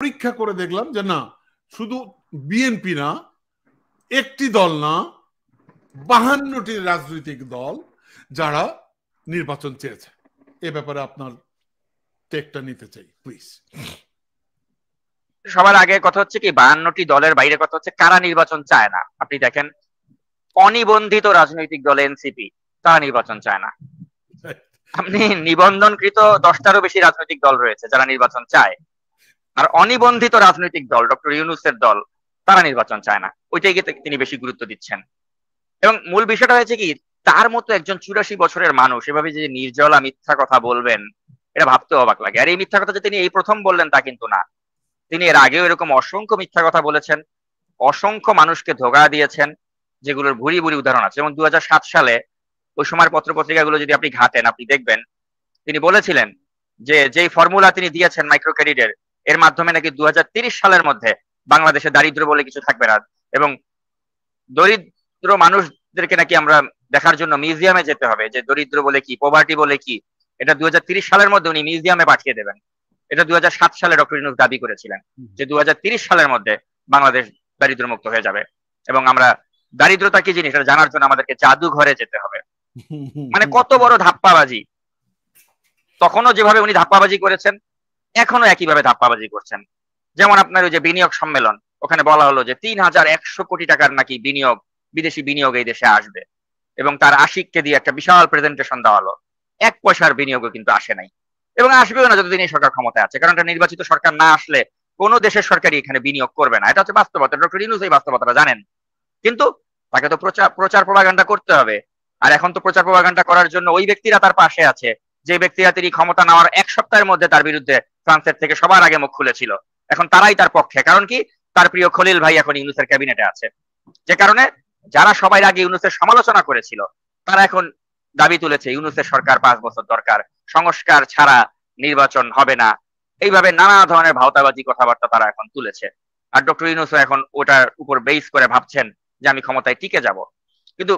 পরীক্ষা করে দেখলাম যে না, শুধু বিএনপি না, একটি দল না, 52টি রাজনৈতিক দল যারা নির্বাচন চেয়েছে। এ ব্যাপারে আপনার টেকটা নিতে চাই প্লিজ। সবার আগে কথা হচ্ছে কি, 52টি দলের বাইরে কথা হচ্ছে কারা নির্বাচন চায় না। আপনি দেখেন অনিবন্ধিত রাজনৈতিক দল এনসিপি, তারা নির্বাচন চায় না। আপনি নিবন্ধনকৃত 10টারও বেশি রাজনৈতিক দল রয়েছে যারা নির্বাচন চায়। আর অনিবন্ধিত রাজনৈতিক দল ডক্টর ইউনূসের দল, তারা নির্বাচন চায় না। ওইটাই তিনি বেশি গুরুত্ব দিচ্ছেন। এবং মূল বিষয়টা হয়েছে কি, তার মতো একজন 84 বছরের মানুষ এভাবে যে নির্জলা মিথ্যা কথা বলবেন, এটা ভাবতে অবাক লাগে। আর এই মিথ্যা কথা যে তিনি এই প্রথম বললেন তা কিন্তু না, তিনি এর আগেও এরকম অসংখ্য মিথ্যা কথা বলেছেন, অসংখ্য মানুষকে ধোঁকা দিয়েছেন, যেগুলোর ভুরি ভুরি উদাহরণ আছে। এবং 2007 সালে ওই সময়ের পত্রপত্রিকাগুলো যদি আপনি ঘাটেন, আপনি দেখবেন তিনি বলেছিলেন যে যেই ফর্মুলা তিনি দিয়েছেন মাইক্রো ক্রেডিটের, এর মাধ্যমে নাকি 2030 সালের মধ্যে বাংলাদেশে দারিদ্র বলে কিছু থাকবে না, এবং দরিদ্র মানুষদেরকে নাকি আমরা দেখার জন্য মিউজিয়ামে যেতে হবে, যে দরিদ্র বলে কি, পভার্টি বলে কি, এটা 2030 সালের মধ্যে উনি মিউজিয়ামে পাঠিয়ে দেবেন। এটা 2007 সালে ডক্টর ইউনূস দাবি করেছিলেন যে 2030 সালের মধ্যে বাংলাদেশ দারিদ্র মুক্ত হয়ে যাবে, এবং আমরা দারিদ্রতা কি জিনিস এটা জানার জন্য আমাদেরকে জাদুঘরে যেতে হবে। মানে কত বড় ধাপ্পাবাজি! তখনও যেভাবে উনি ধাপ্পাবাজি করেছেন, এখনো একইভাবে ধাপ্পাবাজি করছেন। যেমন আপনার ওই যে বিনিয়োগ সম্মেলন, ওখানে বলা হলো যে 3100 কোটি টাকার নাকি বিনিয়োগ, বিদেশি বিনিয়োগ এই দেশে আসবে, এবং তার আশিককে দিয়ে একটা বিশাল প্রেজেন্টেশন দেওয়া হলো। 1 পয়সার বিনিয়োগও কিন্তু আসে নাই, এবং আসবেও না যতদিন এই সরকার ক্ষমতায় আছে। কারণ এটা নির্বাচিত সরকার না আসলে কোন দেশের সরকারই এখানে বিনিয়োগ করবে না। এটা হচ্ছে বাস্তবতা। ডক্টর ইউনূস এই বাস্তবতাটা জানেন, কিন্তু তাকে তো প্রচার প্রপাগান্ডা করতে হবে। আর এখন তো প্রচার প্রপাগান্ডা করার জন্য ওই ব্যক্তিরা তার পাশে আছে, যে ব্যক্তিরা তিনি ক্ষমতা নেওয়ার 1 সপ্তাহের মধ্যে তার বিরুদ্ধে ফ্রান্সের থেকে সবার আগে মুখ খুলেছিল। এখন তারাই তার পক্ষে। কারণ কি, তার প্রিয় খলিল ভাই এখন ইউনূসের ক্যাবিনেটে আছে, যে কারণে যারা সবাই আগে ইউনূসের সমালোচনা করেছিল, তারা এখন দাবি তুলেছে ইউনূসের সরকার 5 বছর দরকার, সংস্কার ছাড়া নির্বাচন হবে না। এইভাবে নানা ধরনের ভাওতাবাজি কথাবার্তা তারা এখন তুলেছে। আর ডক্টর ইউনূসও এখন ওটার উপর বেস করে ভাবছেন যে আমি ক্ষমতায় টিকে যাব। কিন্তু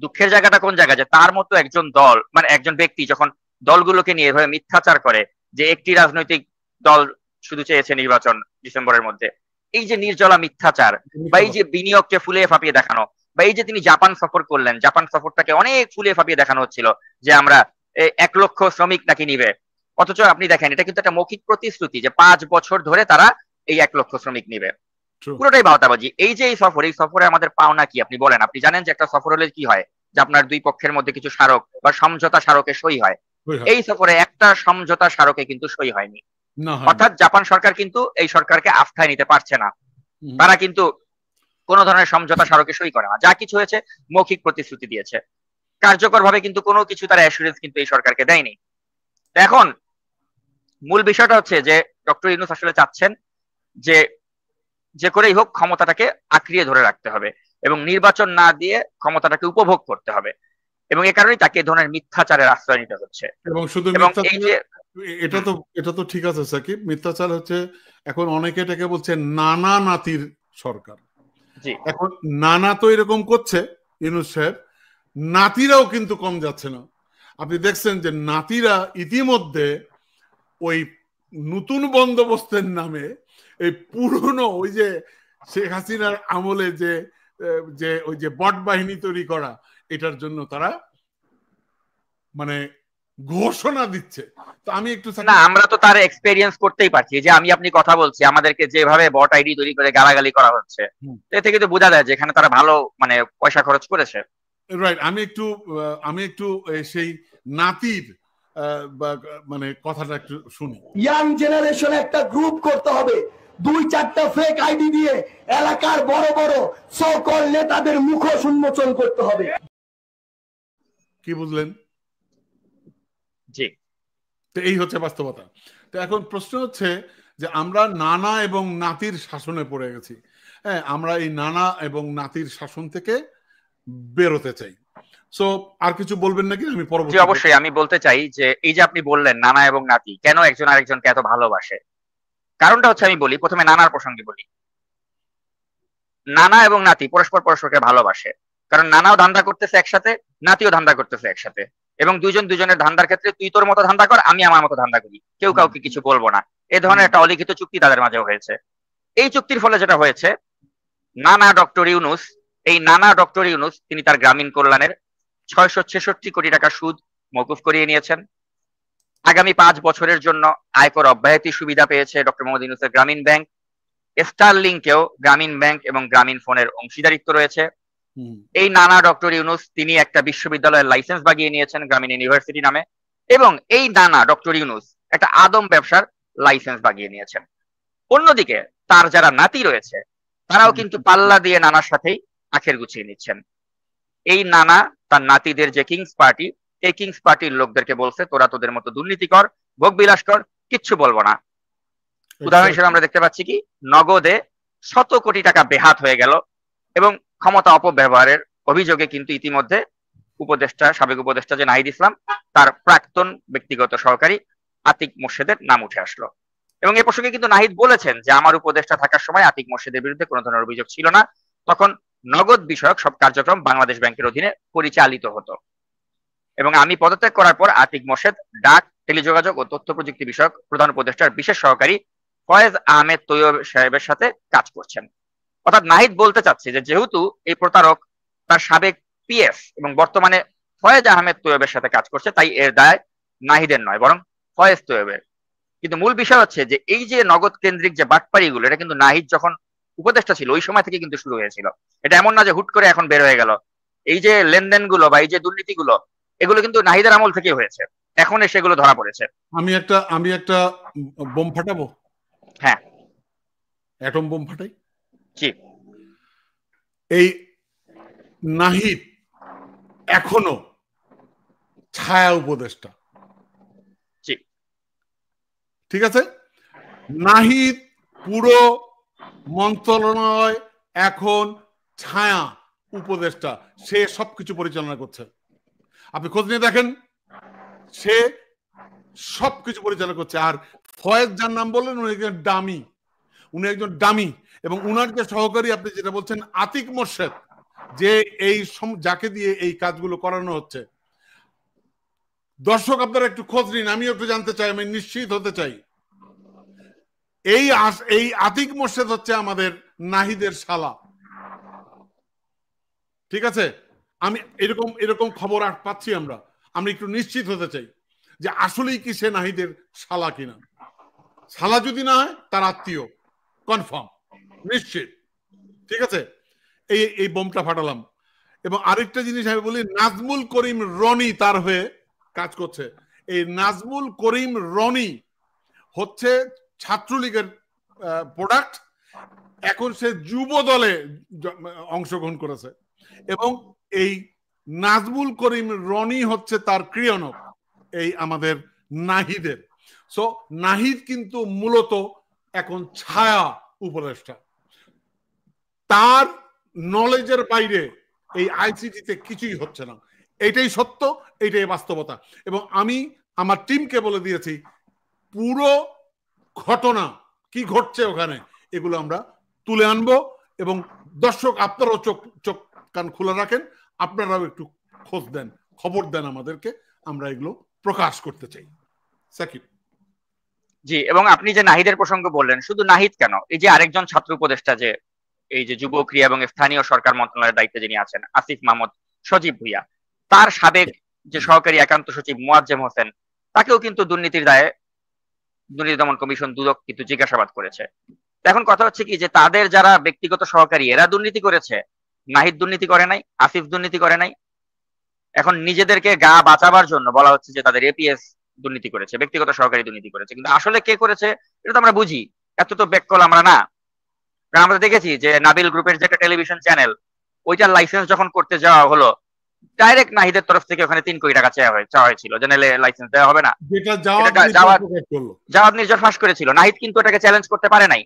দুঃখের জায়গাটা কোন জায়গায়, যে তার মতো একজন দল, মানে একজন ব্যক্তি যখন দলগুলোকে নিয়ে এভাবে মিথ্যাচার করে, যে একটি রাজনৈতিক দল শুধু চেয়েছে নির্বাচন ডিসেম্বরের মধ্যে, এই যে নির্জলা মিথ্যাচার, বা এই যে বিনিয়োগকে ফুলিয়ে ফাঁপিয়ে দেখানো, বা এই যে তিনি জাপান সফর করলেন, জাপান সফরটাকে অনেক ফুলিয়ে ফাঁপিয়ে দেখানো হচ্ছিল যে আমরা 1 লক্ষ শ্রমিক নাকি নিবে। অথচ আপনি দেখেন এটা কিন্তু একটা মৌখিক প্রতিশ্রুতি যে 5 বছর ধরে তারা এই 1 লক্ষ শ্রমিক নিবে। পুরোটাই ভাওতাবাজি। এই যে এই সফরে আমাদের পাওনা কি আপনি বলেন? আপনি জানেন যে একটা সফর হলে কি হয়, যে আপনার দুই পক্ষের মধ্যে কিছু স্মারক বা সমঝোতা স্মারকে সই হয়। এই সফরে একটা সমঝোতা স্মারকে কিন্তু সই হয়নি। অর্থাৎ জাপান সরকার কিন্তু এই সরকারকে আস্থায় নিতে পারছে না। তারা কিন্তু কোন ধরনের সমঝোতা স্মারকে সই করে না। যা কিছু হয়েছে মৌখিক প্রতিশ্রুতি দিয়েছে, কার্যকর ভাবে কিন্তু কোনো কিছু তারা অ্যাসুরেন্স কিন্তু এই সরকারকে দেয়নি। এখন মূল বিষয়টা হচ্ছে যে ডক্টর ইউনূস আসলে চাচ্ছেন যে যে করেই হোক ক্ষমতাটাকে আঁকড়িয়ে ধরে রাখতে হবে, এবং নির্বাচন না দিয়ে ক্ষমতাটাকে উপভোগ করতে হবে, এবং এ কারণেই তাকে ধরনের মিথ্যাচারের আশ্রয় নিতে হচ্ছে। এবং শুধু এই যে এটা তো ঠিক আছে সাকিব, মিথ্যাচার হচ্ছে এখন অনেকে এটাকে বলছে নানা নাতির সরকার। এখন নানা তো এরকম করছে ইউনূস সাহেব, নাতিরাও কিন্তু কম যাচ্ছে না। আপনি দেখছেন যে নাতিরা ইতিমধ্যে ওই নতুন বন্দোবস্তের নামে এই পুরনো ওই যে শেখ হাসিনার আমলে যে ওই যে বট বাহিনী তৈরি করা, এটার জন্য তারা মানে ঘোষণা দিচ্ছে। তো আমি একটু না, আমরা তো তার এক্সপেরিয়েন্স করতেই পারছি, যে আমি আপনি কথা বলছি, আমাদেরকে যেভাবে বট আইডি তৈরি করে গালাগালি করা হচ্ছে, এ থেকে তো বোঝা যায় যে এখানে তারা ভালো মানে পয়সা খরচ করেছে। রাইট। আমি একটু সেই নাতির মানে কথাটা একটু শুনি। ইয়াং জেনারেশন একটা গ্রুপ করতে হবে, 2-4টা ফেক আইডি দিয়ে এলাকার বড় বড় সকল নেতাদের মুখোশ উন্মোচন করতে হবে। কি বুঝলেন? জি, তো এই হচ্ছে বাস্তবতা। তো এখন প্রশ্ন হচ্ছে যে আমরা নানা এবং নাতির শাসনে পড়ে গেছি। হ্যাঁ, আমরা এই নানা এবং নাতির শাসন থেকে বেরোতে চাই। সো আর কিছু বলবেন নাকি? আমি পরবর্তী। অবশ্যই আমি বলতে চাই যে এই যে আপনি বললেন নানা এবং নাতি কেন একজন আরেকজনকে এত ভালোবাসে, কারণটা হচ্ছে, আমি বলি প্রথমে নানার প্রসঙ্গে বলি। নানা এবং নাতি পরস্পরকে ভালোবাসে, কারণ নানাও ধান্দা করতেছে একসাথে, নাতিও ধান্দা করতেছে একসাথে, এবং দুইজন দুজনের ধান্দার ক্ষেত্রে তুই তোর মতো ধান্দা কর, আমি আমার মতো ধান্দা করি, কেউ কাউকে কিছু বলবো না, এ ধরনের একটা অলিখিত চুক্তি তাদের মাঝে হয়েছে। এই চুক্তির ফলে যেটা হয়েছে, নানা ডক্টর ইউনূস, এই নানা ডক্টর ইউনূস তিনি তার গ্রামীণ কল্যাণের 666 কোটি টাকা সুদ মওকুফ করিয়ে নিয়েছেন। আগামী 5 বছরের জন্য আয়কর অব্যাহতি সুবিধা পেয়েছে ডক্টর মোহাম্মদ ইউনূসের গ্রামীণ ব্যাংক। স্টারলিংকেও গ্রামীণ ব্যাংক এবং গ্রামীণ ফোনের অংশীদারিত্ব রয়েছে। এই নানা ডক্টর ইউনূস তিনি একটা বিশ্ববিদ্যালয়ের লাইসেন্স বাগিয়ে নিয়েছেন গ্রামীণ ইউনিভার্সিটি নামে, এবং এই নানা ডক্টর ইউনূস একটা আদম ব্যবসার লাইসেন্স বাগিয়ে নিয়েছেন। অন্যদিকে তার যারা নাতি রয়েছে তারাও কিন্তু পাল্লা দিয়ে নানার সাথেই আখের গুছিয়ে নিচ্ছেন। এই নানা তার নাতিদের যে কিংস পার্টি, এই কিংস পার্টির লোকদেরকে বলছে তোরা তোদের মতো দুর্নীতি কর, ভোগ বিলাস কর, কিচ্ছু বলবো না। উদাহরণ হিসেবে আমরা দেখতে পাচ্ছি কি নগদে 100 কোটি টাকা বেহাত হয়ে গেল, এবং ক্ষমতা অপব্যবহারের অভিযোগে কিন্তু ইতিমধ্যে উপদেষ্টা, সাবেক উপদেষ্টা যে নাহিদ ইসলাম, তার প্রাক্তন ব্যক্তিগত সহকারী আতিক মোর্শেদের নাম উঠে আসলো। এবং এ প্রসঙ্গে কিন্তু নাহিদ বলেছেন যে আমার উপদেষ্টা থাকার সময় আতিক মোর্শেদের বিরুদ্ধে কোনো ধরনের অভিযোগ ছিল না, তখন নগদ বিষয়ক সব কার্যক্রম বাংলাদেশ ব্যাংকের অধীনে পরিচালিত হতো। এবং আমি পদত্যাগ করার পর আতিক মোর্শেদ ডাক, টেলিযোগাযোগ ও তথ্য প্রযুক্তি বিষয়ক প্রধান উপদেষ্টার বিশেষ সহকারী ফয়েজ আহমেদ তৈয়ব সাহেবের সাথে কাজ করছেন। অর্থাৎ নাহিদ বলতে চাচ্ছে যে যেহেতু এই প্রতারক তার সাবেক পিএস এবং বর্তমানে ফয়েজ আহমেদ তৈয়বের সাথে কাজ করছে, তাই এর দায় নাহিদের নয় বরং ফয়েজ তৈয়বের। কিন্তু মূল বিষয় হচ্ছে যে এই যে নগদ কেন্দ্রিক যে বাটপাড়িগুলো, এটা কিন্তু নাহিদ যখন উপদেষ্টা ছিল ওই সময় থেকে কিন্তু শুরু হয়েছিল। এটা এমন না যে হুট করে এখন বের হয়ে গেল। এই যে লেনদেন গুলো বা এই যে দুর্নীতিগুলো, এগুলো কিন্তু নাহিদের আমল থেকে হয়েছে, এখন এসে এগুলো ধরা পড়েছে। আমি একটা বোম ফাটাবো। হ্যাঁ, অ্যাটম বোম ফাটাই। জি, এই নাহিদ এখনো ছায়া উপদেষ্টা। জি, ঠিক আছে, নাহিদ পুরো মন্ত্রণালয় এখন ছায়া উপদেষ্টা, সে সবকিছু পরিচালনা করছে। আপনি খোঁজ নিয়ে দেখেন, সে সবকিছু পরিচালনা করছে। আর ফয়েজ যার নাম বললেন, উনি একজন ডামি, এবং উনার যে সহকারী আপনি যেটা বলছেন আতিক মোর্শেদ, যে এই যাকে দিয়ে এই কাজগুলো করানো হচ্ছে। দর্শক আপনারা একটু খোঁজ নিন, আমি একটু জানতে চাই, আমি নিশ্চিত হতে চাই। এই আতিক মোর্শেদ হচ্ছে আমাদের নাহিদের শালা। ঠিক আছে, আমি এরকম খবর পাচ্ছি, আমরা একটু নিশ্চিত হতে চাই যে আসলেই কি সে নাহিদের শালা কিনা। শালা যদি না হয় তার আত্মীয়, কনফার্ম, নিশ্চিত। ঠিক আছে, এই বোমটা ফাটালাম। এবং আরেকটা জিনিস আমি বলি, নাজমুল করিম রনি তার হয়ে কাজ করছে। এই নাজমুল করিম রনি হচ্ছে ছাত্রলীগের প্রোডাক্ট, এখন সে যুব দলে অংশগ্রহণ করেছে, এবং এই নাজমুল করিম রনি হচ্ছে তার ক্রিয়ানক এই আমাদের নাহিদের। সো নাহিদ কিন্তু মূলত এখন ছায়া উপদেষ্টা, তার নলেজের বাইরে এই আইসিটিতে কিছুই হচ্ছে না। এটাই সত্য, এটাই বাস্তবতা। এবং আমি আমার টিমকে বলে দিয়েছি পুরো ঘটনা কি ঘটছে ওখানে, এগুলো আমরা তুলে আনবো। এবং দর্শক আপনারাও চোখ কান খোলা রাখেন, আপনারাও একটু খোঁজ দেন, খবর দেন আমাদেরকে, আমরা এগুলো প্রকাশ করতে চাই। সাকিব। জি, এবং আপনি যে নাহিদের প্রসঙ্গ বললেন, শুধু নাহিদ কেন, এই যে আরেকজন ছাত্র উপদেষ্টা যে এই যে যুব ক্রিয়া এবং স্থানীয় সরকার মন্ত্রণালয়ের দায়িত্বে যিনি আছেন, আসিফ মাহমুদ সজীব ভুইয়া, তার সাবেক যে সহকারী একান্ত সচিব মুয়াজ্জেম হোসেন, তাকেও কিন্তু দুর্নীতির দায়ে দুর্নীতি দমন কমিশন দুদক কিন্তু জিজ্ঞাসাবাদ করেছে। এখন কথা হচ্ছে কি যে তাদের যারা ব্যক্তিগত সহকারী এরা দুর্নীতি করেছে, নাহিদ দুর্নীতি করে নাই, আসিফ দুর্নীতি করে নাই। এখন নিজেদেরকে গা বাঁচাবার জন্য বলা হচ্ছে যে তাদের এপিএস দুর্নীতি করেছে, ব্যক্তিগত সহকারী দুর্নীতি করেছে, কিন্তু আসলে কে করেছে এটা তো আমরা বুঝি, এত তো বেককল আমরা না। আমরা দেখেছি যে নাবিল গ্রুপের যে একটা টেলিভিশন চ্যানেল, ওইটার লাইসেন্স যখন করতে যাওয়া হলো, ডাইরেক্ট নাহিদের তরফ থেকে ওখানে 3 কোটি টাকা চাওয়া হয়েছিল, জানালে লাইসেন্স দেওয়া হবে না, জাওয়াদ নির্ঝর ফাঁস করেছিল। নাহিদ কিন্তু এটাকে চ্যালেঞ্জ করতে পারে নাই।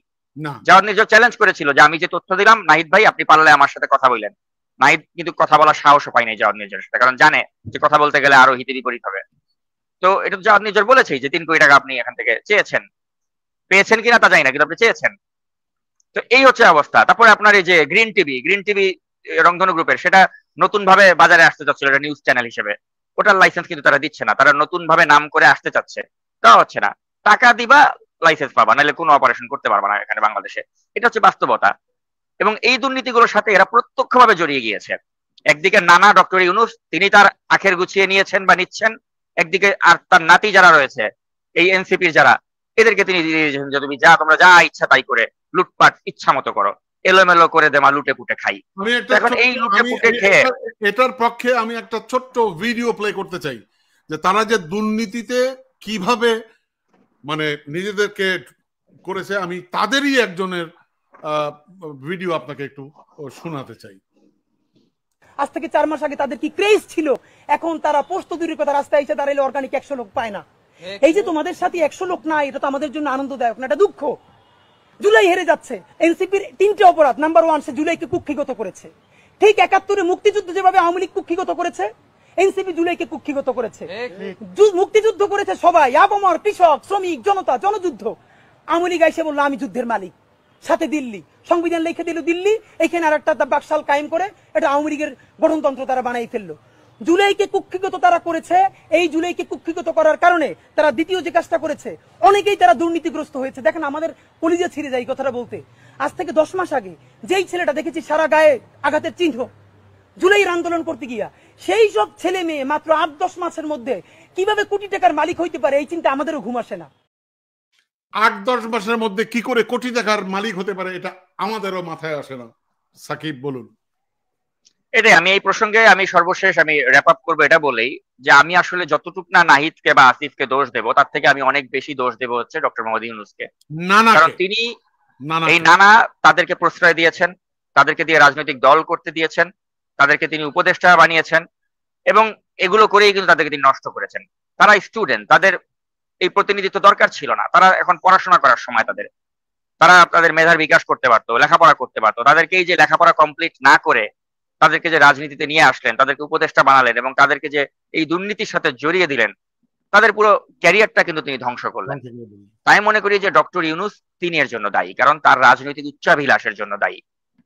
জাওয়াদ নির্ঝর চ্যালেঞ্জ করেছিল যে আমি যে তথ্য দিলাম নাহিদ ভাই আপনি পারলে আমার সাথে কথা বললেন। নাহিদ কিন্তু কথা বলার সাহসও পায় নাই জাওয়াদ নির্ঝরের সাথে, কারণ জানে যে কথা বলতে গেলে আরো হিতে বিপরীত হবে। তো এটা জাওয়াদ নির্ঝর বলেছেই যে 3 কোটি টাকা আপনি এখান থেকে চেয়েছেন, পেয়েছেন কিনা তা জানি না, কিন্তু আপনি চেয়েছেন। তো এই হচ্ছে অবস্থা। তারপরে আপনার এই যে গ্রিন টিভি রংধনু গ্রুপের, সেটা নতুন ভাবে বাজারে আসতে যাচ্ছিল, এটা নিউজ চ্যানেল হিসেবে। ওটার লাইসেন্স কিন্তু তারা দিচ্ছে না, তারা নতুন ভাবে নাম করে আসতে চাচ্ছে, দেওয়া হচ্ছে না। টাকা দিবা লাইসেন্স পাবা, নাহলে কোনো অপারেশন করতে পারবা না এখানে বাংলাদেশে। এটা হচ্ছে বাস্তবতা। এবং এই দুর্নীতিগুলোর সাথে এরা প্রত্যক্ষভাবে জড়িয়ে গিয়েছে। একদিকে নানা ডক্টর ইউনূস তিনি তার আখের গুছিয়ে নিয়েছেন বা নিচ্ছেন, একদিকে আর তার নাতি যারা রয়েছে এই এনসিপির যারা, এদেরকে তিনি দিয়ে দিয়েছেন যে তুমি তোমরা যা ইচ্ছা তাই করে লুটপাট ইচ্ছা মতো করো, এলোমেলো করে দেমা লুটে পুটে খাই। এখন এই লুটে পুটে খেয়ে এটার পক্ষে আমি একটা ছোট্ট ভিডিও প্লে করতে চাই, যে তারা যে দুর্নীতিতে কিভাবে মানে নিজেদেরকে করেছে, আমি তাদেরই একজনের ভিডিও আপনাকে একটু শোনাতে চাই। আজ থেকে 4 মাস আগে তাদের কি ক্রেজ ছিল, এখন তারা পোস্ত দূরের কথা রাস্তায় এসে দাঁড়াইলে অর্গানিক 100 লোক পায় না। এই যে তোমাদের সাথে 100 লোক নাই, এটা তো আমাদের জন্য আনন্দদায়ক না, এটা দুঃখ। জুলাই হেরে যাচ্ছে। এনসিপির 3টে অপরাধ। নাম্বার 1, সে জুলাইকে কুক্ষিগত করেছে। ঠিক 71-এ মুক্তিযুদ্ধ যেভাবে আওয়ামী লীগ কুক্ষিগত করেছে, এনসিপি জুলাইকে কুক্ষিগত করেছে। মুক্তিযুদ্ধ করেছে সবাই, আপামর, কৃষক, শ্রমিক, জনতা, জনযুদ্ধ। আওয়ামী লীগ এসে বললো আমি যুদ্ধের মালিক, সাথে দিল্লি সংবিধান লিখে দিল দিল্লি, এখানে আর একটা বাকশাল কায়েম করে এটা আওয়ামী লীগের গঠনতন্ত্র তারা বানাই ফেললো। জুলাইকে কুক্ষিগত তারা করেছে। এই জুলাইকে কুক্ষিগত করার কারণে তারা দ্বিতীয় যে কাজটা করেছে, অনেকেই তারা দুর্নীতিগ্রস্ত হয়েছে। দেখেন আমাদের কলিজা ছিঁড়ে যায় এই কথাটা বলতে। আজ থেকে 10 মাস আগে যেই ছেলেটা দেখেছি সারা গায়ে আঘাতের চিহ্ন জুলাইয়ের আন্দোলন করতে গিয়া, সেই সব ছেলে মেয়ে মাত্র 8-10 মাসের মধ্যে কিভাবে কোটি টাকার মালিক হইতে পারে, এই চিন্তা আমাদেরও ঘুম আসে না। 8-10 মাসের মধ্যে কি করে কোটি টাকার মালিক হতে পারে, এটা আমাদেরও মাথায় আসে না। সাকিব বলুন। এটাই আমি এই প্রসঙ্গে আমি সর্বশেষ আমি র্যাপ আপ করবো এটা বলেই, যে আমি আসলে যতটুক না নাহিদকে বা আসিফকে দোষ দেব, তার থেকে আমি অনেক বেশি দোষ দেব হচ্ছে ডক্টর মোহাম্মদ ইউনূসকে। কারণ তিনি এই নানা তাদেরকে প্রশ্রয় দিয়েছেন, তাদেরকে দিয়ে রাজনৈতিক দল করতে দিয়েছেন, তাদেরকে তিনি উপদেষ্টা বানিয়েছেন, এবং এগুলো করেই কিন্তু তাদেরকে তিনি নষ্ট করেছেন। তারা স্টুডেন্ট, তাদের এই প্রতিনিধিত্ব দরকার ছিল না। তারা এখন পড়াশোনা করার সময়, তারা তাদের মেধার বিকাশ করতে পারতো, লেখাপড়া করতে পারতো। তাদেরকে এই যে লেখাপড়া কমপ্লিট না করে তাদেরকে যে রাজনীতিতে নিয়ে আসলেন, তাদেরকে উপদেষ্টা বানালেন এবং তাদেরকে যে এই দুর্নীতির সাথে জড়িয়ে দিলেন, তাদের পুরো ক্যারিয়ারটা কিন্তু তিনি ধ্বংস করলেন। তাই মনে করি যে ডক্টর ইউনূস তিনি এর জন্য দায়ী, কারণ তার রাজনৈতিক উচ্চাভিলাষের জন্য দায়ী।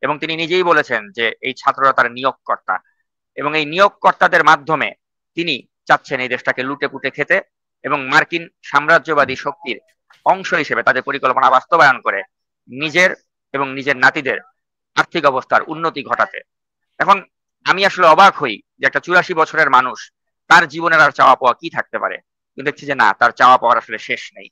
এবং তিনি নিজেই বলেছেন যে এই ছাত্ররা তার নিয়োগকর্তা, এবং এই নিয়োগকর্তাদের মাধ্যমে তিনি চাচ্ছেন এই দেশটাকে লুটে পুটে খেতে এবং মার্কিন সাম্রাজ্যবাদী শক্তির অংশ হিসেবে তাদের পরিকল্পনা বাস্তবায়ন করে নিজের এবং নিজের নাতিদের আর্থিক অবস্থার উন্নতি ঘটাতে। এখন আমি আসলে অবাক হই যে একটা 84 বছরের মানুষ, তার জীবনের আর চাওয়া পাওয়া কি থাকতে পারে, কিন্তু দেখছি যে না, তার চাওয়া পাওয়ার আসলে শেষ নেই।